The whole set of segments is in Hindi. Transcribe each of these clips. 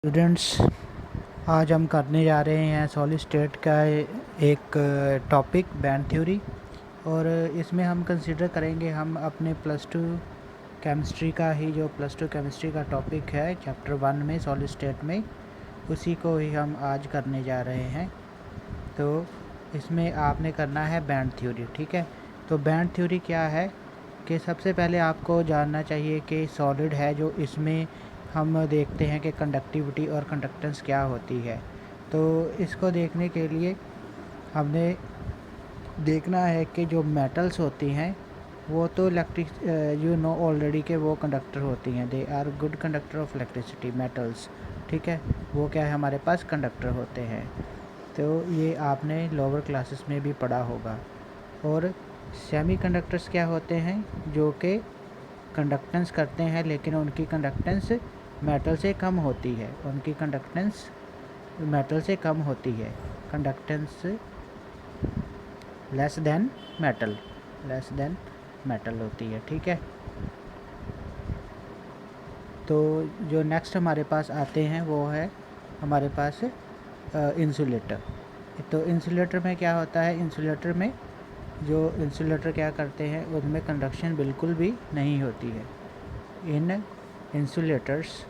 स्टूडेंट्स, आज हम करने जा रहे हैं सॉलिड स्टेट का एक टॉपिक बैंड थ्योरी। और इसमें हम कंसिडर करेंगे हम अपने प्लस टू केमिस्ट्री का ही जो प्लस टू केमिस्ट्री का टॉपिक है चैप्टर 1 में सॉलिड स्टेट में, उसी को ही हम आज करने जा रहे हैं। तो इसमें आपने करना है बैंड थ्योरी। ठीक है, तो बैंड थ्योरी क्या है कि सबसे पहले आपको जानना चाहिए कि सॉलिड है जो इसमें हम देखते हैं कि कंडक्टिविटी और कंडक्टेंस क्या होती है। तो इसको देखने के लिए हमने देखना है कि जो मेटल्स होती हैं वो तो इलेक्ट्रिक ऑलरेडी के वो कंडक्टर होती हैं, they are good conductor of electricity metals. ठीक है, वो क्या है हमारे पास कंडक्टर होते हैं। तो ये आपने लोअर क्लासेस में भी पढ़ा होगा। और सेमी कंडक्टर्स क्या होते हैं, जो कि कंडक्टेंस करते हैं लेकिन उनकी कंडक्टेंस मेटल से कम होती है, उनकी कंडक्टेंस मेटल से कम होती है, कंडक्टेंस लेस देन मेटल होती है। ठीक है, तो जो नेक्स्ट हमारे पास आते हैं वो है हमारे पास इंसुलेटर। तो इंसुलेटर में क्या होता है, इंसुलेटर में जो इंसुलेटर क्या करते हैं उनमें कंडक्शन बिल्कुल भी नहीं होती है। In insulators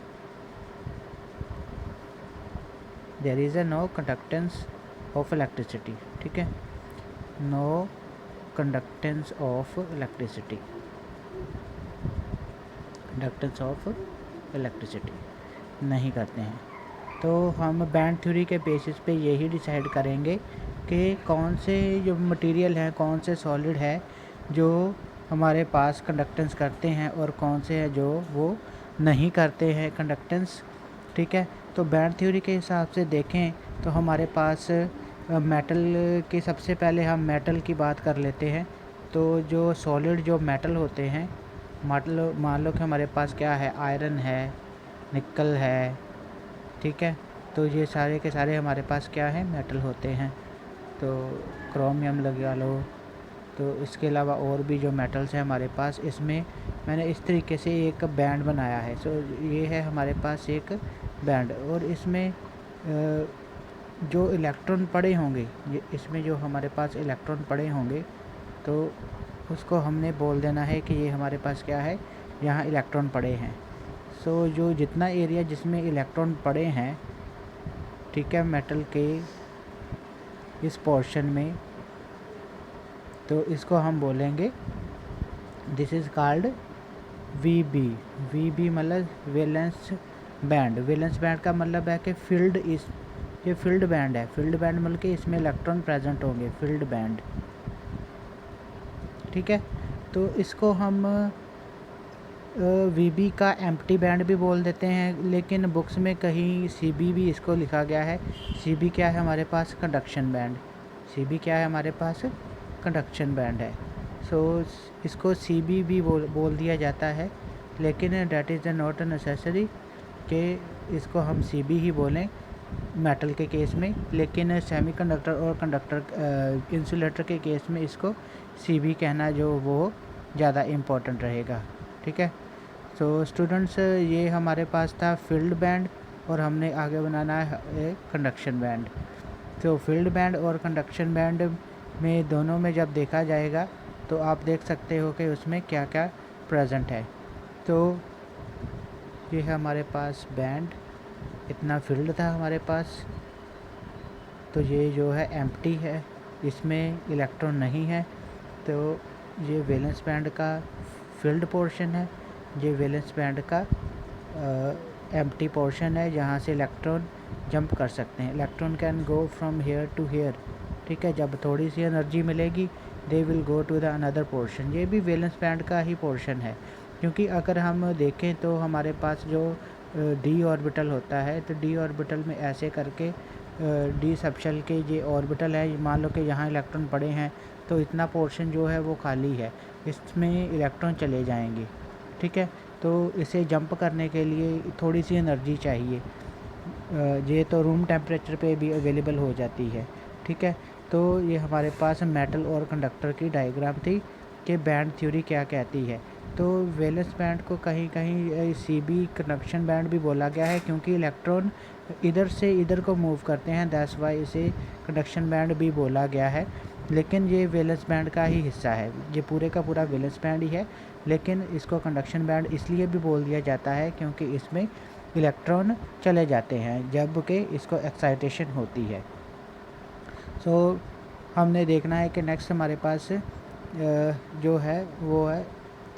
there is no conductance of electricity. ठीक है, no conductance of electricity, conductance of electricity नहीं करते हैं। तो हम बैंड थ्योरी के बेसिस पे यही डिसाइड करेंगे कि कौन से जो मटेरियल हैं, कौन से सॉलिड है जो हमारे पास कंडक्टेंस करते हैं और कौन से हैं जो वो नहीं करते हैं कंडक्टेंस। ठीक है, तो बैंड थ्योरी के हिसाब से देखें तो हमारे पास मेटल के सबसे पहले हम मेटल की बात कर लेते हैं। तो जो सॉलिड जो मेटल होते हैं, मान लो कि हमारे पास क्या है, आयरन है, निकल है। ठीक है, तो ये सारे के सारे हमारे पास क्या है, मेटल होते हैं। तो क्रोमियम लगा लो। तो इसके अलावा और भी जो मेटल्स हैं हमारे पास, इसमें मैंने इस तरीके से एक बैंड बनाया है। सो ये है हमारे पास एक बैंड, और इसमें जो इलेक्ट्रॉन पड़े होंगे, इसमें जो हमारे पास इलेक्ट्रॉन पड़े होंगे तो उसको हमने बोल देना है कि ये हमारे पास क्या है, यहाँ इलेक्ट्रॉन पड़े हैं। सो जो जितना एरिया जिसमें इलेक्ट्रॉन पड़े हैं, ठीक है, मेटल के इस पोर्शन में, तो इसको हम बोलेंगे this is called V B मतलब वैलेंस बैंड। वैलेंस बैंड का मतलब है कि ये फील्ड बैंड है। फील्ड बैंड मतलब कि इसमें इलेक्ट्रॉन प्रेजेंट होंगे, फील्ड बैंड। ठीक है, तो इसको हम वी का एम्प्टी बैंड भी बोल देते हैं, लेकिन बुक्स में कहीं सी भी इसको लिखा गया है। सी क्या है हमारे पास, कंडक्शन बैंड। सी क्या है हमारे पास, कंडक्शन बैंड है। सो इसको सी भी बोल दिया जाता है, लेकिन डैट इज़ नॉट नेसेसरी कि इसको हम सी ही बोलें मेटल के केस में, लेकिन सेमीकंडक्टर और कंडक्टर इंसुलेटर के केस में इसको सी कहना जो वो ज़्यादा इम्पोर्टेंट रहेगा। ठीक है, तो स्टूडेंट्स ये हमारे पास था फील्ड बैंड, और हमने आगे बनाना है कंडक्शन बैंड। तो फील्ड बैंड और कंडक्शन बैंड में दोनों में जब देखा जाएगा तो आप देख सकते हो कि उसमें क्या क्या प्रेजेंट है। तो ये है हमारे पास बैंड, इतना फील्ड था हमारे पास। तो ये जो है एम्प्टी है, इसमें इलेक्ट्रॉन नहीं है। तो ये वैलेंस बैंड का फील्ड पोर्शन है, ये वैलेंस बैंड का एम्प्टी पोर्शन है जहाँ से इलेक्ट्रॉन जंप कर सकते हैं। Electron can go from here to here. ठीक है, जब थोड़ी सी एनर्जी मिलेगी they will go to the another portion. ये भी वैलेंस बैंड का ही पोर्शन है, क्योंकि अगर हम देखें तो हमारे पास जो डी ऑर्बिटल होता है, तो डी ऑर्बिटल में ऐसे करके डी सबशेल के ये ऑर्बिटल है, मान लो कि यहाँ इलेक्ट्रॉन पड़े हैं तो इतना पोर्शन जो है वो खाली है, इसमें इलेक्ट्रॉन चले जाएंगे। ठीक है, तो इसे जंप करने के लिए थोड़ी सी एनर्जी चाहिए। ये तो रूम टेम्परेचर पे भी अवेलेबल हो जाती है। ठीक है, तो ये हमारे पास मेटल और कंडक्टर की डायग्राम थी कि बैंड थ्योरी क्या कहती है। तो वैलेंस बैंड को कहीं कहीं सीबी कंडक्शन बैंड भी बोला गया है, क्योंकि इलेक्ट्रॉन इधर से इधर को मूव करते हैं, दैट्स वाई इसे कंडक्शन बैंड भी बोला गया है। लेकिन ये वैलेंस बैंड का ही हिस्सा है, ये पूरे का पूरा वैलेंस बैंड ही है, लेकिन इसको कंडक्शन बैंड इसलिए भी बोल दिया जाता है क्योंकि इसमें इलेक्ट्रॉन चले जाते हैं जब कि इसको एक्साइटेशन होती है। सो हमने देखना है कि नेक्स्ट हमारे पास जो है वो है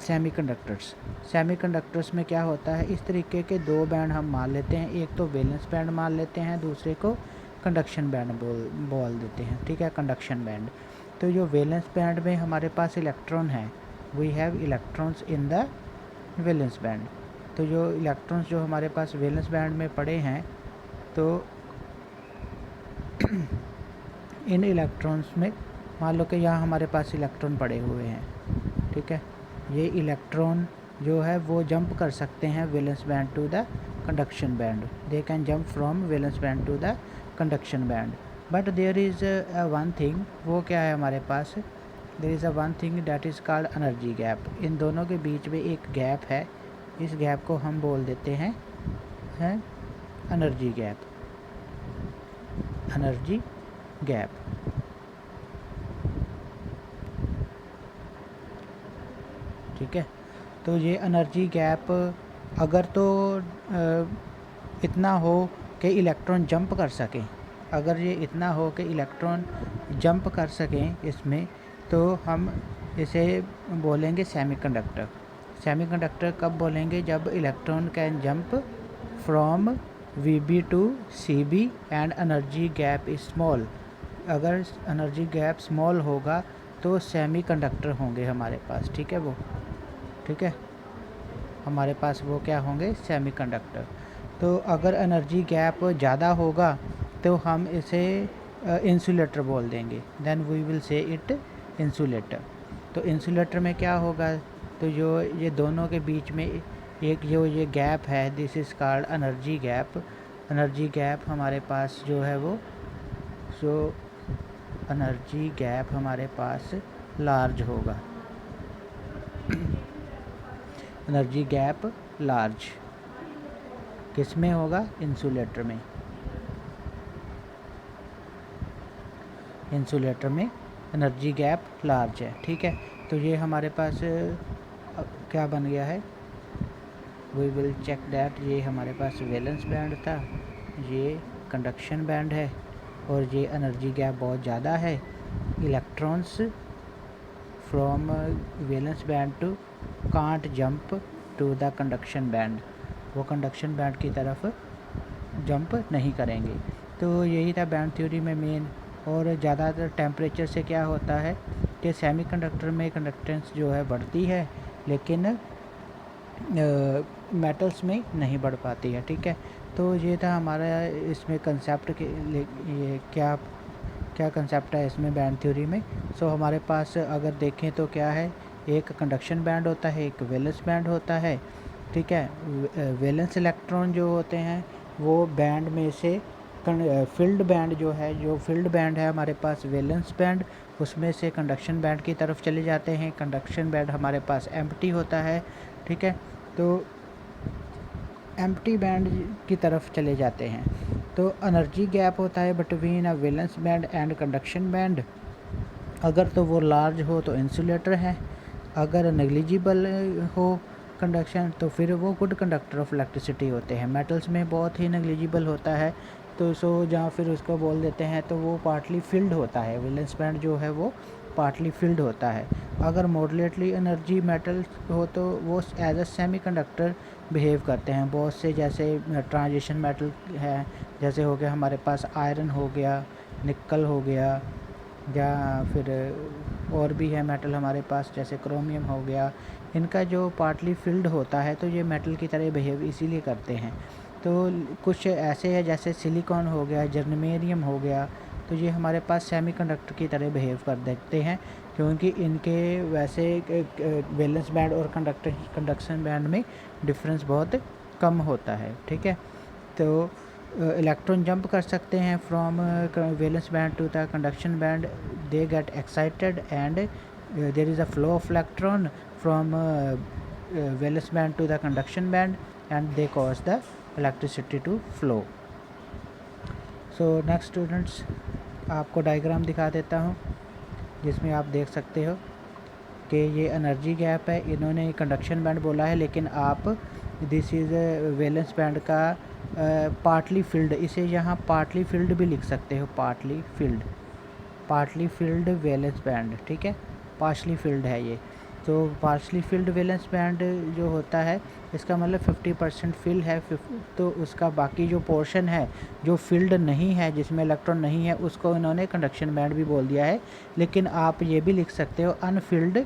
सेमीकंडक्टर्स। सेमीकंडक्टर्स में क्या होता है, इस तरीके के दो बैंड हम मान लेते हैं, एक तो वैलेंस बैंड मान लेते हैं, दूसरे को कंडक्शन बैंड बोल देते हैं, ठीक है, कंडक्शन बैंड। तो जो वैलेंस बैंड में हमारे पास इलेक्ट्रॉन है, we have electrons in the valence band. तो जो इलेक्ट्रॉन्स जो हमारे पास वैलेंस बैंड में पड़े हैं, तो इन इलेक्ट्रॉन्स में मान लो कि यहाँ हमारे पास इलेक्ट्रॉन पड़े हुए हैं, ठीक है, ये इलेक्ट्रॉन जो है वो जंप कर सकते हैं valence band to the conduction band, they can jump from valence band to the conduction band. But there is one thing, वो क्या है हमारे पास, there is one thing that is called energy gap. इन दोनों के बीच में एक गैप है, इस गैप को हम बोल देते हैं एनर्जी गैप, एनर्जी गैप। ठीक है, तो ये एनर्जी गैप अगर तो इतना हो कि इलेक्ट्रॉन जंप कर सकें, अगर ये इतना हो कि इलेक्ट्रॉन जंप कर सकें इसमें, तो हम इसे बोलेंगे सेमीकंडक्टर। सेमीकंडक्टर कब बोलेंगे, जब electron can jump from VB to CB and energy gap is small. अगर एनर्जी गैप स्मॉल होगा तो सेमीकंडक्टर होंगे हमारे पास, ठीक है, वो ठीक है, हमारे पास वो क्या होंगे, सेमीकंडक्टर। तो अगर एनर्जी गैप ज़्यादा होगा तो हम इसे इंसुलेटर बोल देंगे, then we will say it insulator. तो इंसुलेटर में क्या होगा, तो जो ये दोनों के बीच में एक जो ये गैप है, this is called energy gap. Energy gap हमारे पास जो है वो एनर्जी गैप हमारे पास लार्ज होगा, एनर्जी गैप लार्ज किस में होगा, इंसुलेटर में। इंसुलेटर में एनर्जी गैप लार्ज है, ठीक है। तो ये हमारे पास क्या बन गया है, वी विल चेक दैट, ये हमारे पास वैलेंस बैंड था, ये कंडक्शन बैंड है, और ये एनर्जी गैप बहुत ज़्यादा है। Electrons from valence band to can't jump to the conduction band, वो कंडक्शन बैंड की तरफ जंप नहीं करेंगे। तो यही था बैंड थ्योरी में मेन। और ज़्यादातर टेम्परेचर से क्या होता है कि सेमीकंडक्टर में कंडक्टेंस जो है बढ़ती है, लेकिन मेटल्स में नहीं बढ़ पाती है, ठीक है। तो ये था हमारा इसमें कंसेप्ट के ये क्या क्या कंसेप्ट है इसमें बैंड थ्योरी में। सो हमारे पास अगर देखें तो क्या है, एक कंडक्शन बैंड होता है, एक वैलेंस बैंड होता है, ठीक है। वैलेंस इलेक्ट्रॉन जो होते हैं वो बैंड में से फील्ड बैंड जो है, जो फील्ड बैंड है हमारे पास वैलेंस बैंड, उसमें से कंडक्शन बैंड की तरफ चले जाते हैं। कंडक्शन बैंड हमारे पास एम्प्टी होता है, ठीक है, तो एम्प्टी बैंड की तरफ चले जाते हैं। तो एनर्जी गैप होता है between a valence band and conduction band. अगर तो वो लार्ज हो तो इंसुलेटर है, अगर नेग्लिजिबल हो कंडक्शन तो फिर वो गुड कंडक्टर ऑफ इलेक्ट्रिसिटी होते हैं। मेटल्स में बहुत ही नेग्लिजिबल होता है, तो जहाँ फिर उसको बोल देते हैं तो वो पार्टली फिल्ड होता है, वैलेंस बैंड जो है वो पार्टली फिल्ड होता है। अगर मॉडरेटली एनर्जी मेटल हो तो वो as a semiconductor behave करते हैं। बहुत से जैसे ट्रांजिशन मेटल है, जैसे हो गया हमारे पास आयरन हो गया, निकल हो गया, या फिर और भी है मेटल हमारे पास जैसे क्रोमियम हो गया, इनका जो पार्टली फिल्ड होता है तो ये मेटल की तरह बिहेव इसीलिए करते हैं। तो कुछ ऐसे है जैसे सिलिकॉन हो गया, जर्मेनियम हो गया, तो ये हमारे पास सेमीकंडक्टर की तरह बिहेव कर देते हैं, क्योंकि इनके वैसे वैलेंस बैंड और कंडक्शन बैंड में डिफरेंस बहुत कम होता है, ठीक है। तो इलेक्ट्रॉन जंप कर सकते हैं from valence band to the conduction band, they get excited and there is a flow of electron from valence band to the conduction band and they cause the electricity to flow. So next students, आपको डायग्राम दिखा देता हूँ जिसमें आप देख सकते हो कि ये एनर्जी गैप है, इन्होंने कंडक्शन बैंड बोला है, लेकिन आप दिस इज़ वैलेंस बैंड का पार्टली फील्ड, इसे यहाँ पार्टली फील्ड भी लिख सकते हो, पार्टली फील्ड वैलेंस बैंड, ठीक है, पार्शली फील्ड है ये। तो पार्शली फील्ड वैलेंस बैंड जो होता है इसका मतलब 50% फिल है, तो उसका बाकी जो पोर्शन है जो फील्ड नहीं है, जिसमें इलेक्ट्रॉन नहीं है, उसको इन्होंने कंडक्शन बैंड भी बोल दिया है। लेकिन आप ये भी लिख सकते हो अनफिल्ड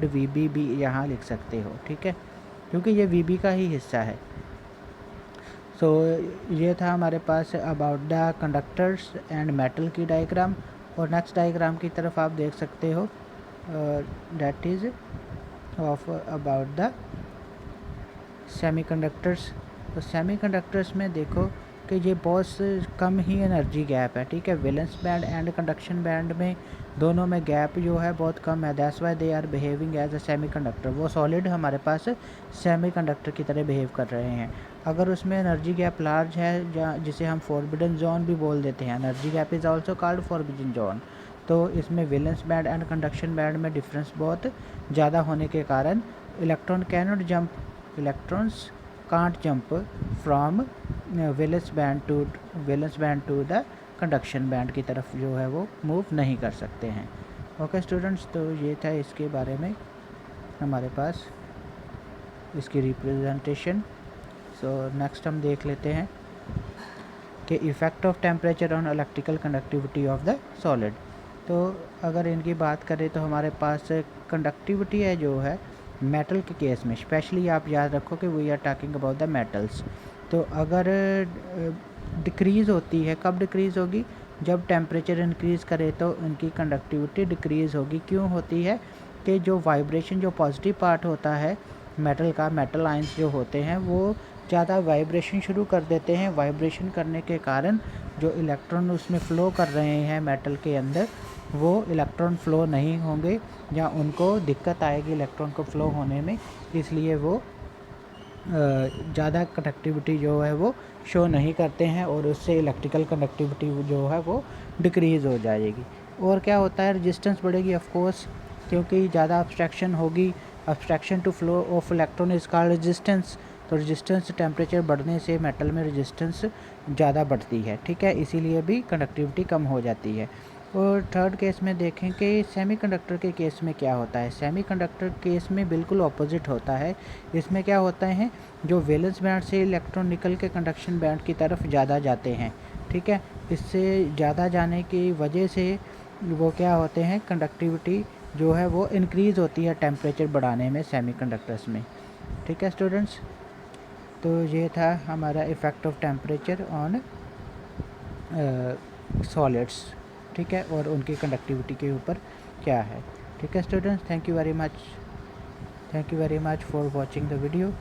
वीबी भी यहाँ लिख सकते हो, ठीक है, क्योंकि ये वीबी का ही हिस्सा है। सो ये था हमारे पास about the conductors and metal की डायग्राम। और नेक्स्ट डायग्राम की तरफ आप देख सकते हो, that is of about the semiconductors. तो सेमीकंडक्टर्स में देखो कि ये बहुत कम ही एनर्जी गैप है, ठीक है, valence band and conduction band में दोनों में गैप जो है बहुत कम है, that's why they are behaving as a semiconductor. वो सॉलिड हमारे पास सेमीकंडक्टर की तरह बिहेव कर रहे हैं। अगर उसमें एनर्जी गैप लार्ज है, जिसे हम फॉरबिडन जोन भी बोल देते हैं, energy gap is also called forbidden zone, तो इसमें valence band and conduction band में डिफरेंस बहुत ज़्यादा होने के कारण electrons can't jump from valence band to the conduction band की तरफ जो है वो मूव नहीं कर सकते हैं। ओके स्टूडेंट्स, तो ये था इसके बारे में हमारे पास इसकी रिप्रेजेंटेशन। सो नेक्स्ट हम देख लेते हैं कि effect of temperature on electrical conductivity of the solid. तो अगर इनकी बात करें तो हमारे पास कंडक्टिविटी है जो है मेटल के केस में, स्पेशली आप याद रखो कि we are talking about the metals. तो अगर डिक्रीज़ होती है, कब डिक्रीज़ होगी, जब टेम्परेचर इंक्रीज़ करे तो इनकी कंडक्टिविटी डिक्रीज़ होगी। क्यों होती है कि जो वाइब्रेशन, जो पॉजिटिव पार्ट होता है मेटल का, मेटल आयंस जो होते हैं वो ज़्यादा वाइब्रेशन शुरू कर देते हैं। वाइब्रेशन करने के कारण जो इलेक्ट्रॉन उसमें फ़्लो कर रहे हैं मेटल के अंदर, वो इलेक्ट्रॉन फ़्लो नहीं होंगे या उनको दिक्कत आएगी इलेक्ट्रॉन को फ़्लो होने में, इसलिए वो ज़्यादा कंडक्टिविटी जो है वो शो नहीं करते हैं और उससे इलेक्ट्रिकल कंडक्टिविटी जो है वो डिक्रीज़ हो जाएगी। और क्या होता है, रेजिस्टेंस बढ़ेगी ऑफ कोर्स, क्योंकि ज़्यादा अब्स्ट्रैक्शन होगी। Obstruction to flow of electron is called resistance. तो रेजिस्टेंस टेम्परेचर बढ़ने से मेटल में रेजिस्टेंस ज़्यादा बढ़ती है, ठीक है, इसीलिए भी कंडक्टिविटी कम हो जाती है। और थर्ड केस में देखें कि सेमीकंडक्टर के केस में क्या होता है। सेमीकंडक्टर केस में बिल्कुल ऑपोजिट होता है। इसमें क्या होता है, जो वैलेंस बैंड से इलेक्ट्रॉन निकल के कंडक्शन बैंड की तरफ ज़्यादा जाते हैं, ठीक है, इससे ज़्यादा जाने की वजह से वो क्या होते हैं, कंडक्टिविटी जो है वो इंक्रीज़ होती है टेम्परेचर बढ़ाने में सेमीकंडक्टर्स में, ठीक है स्टूडेंट्स। तो ये था हमारा effect of temperature on solids, ठीक है, और उनकी कंडक्टिविटी के ऊपर क्या है, ठीक है students. Thank you very much for watching the video.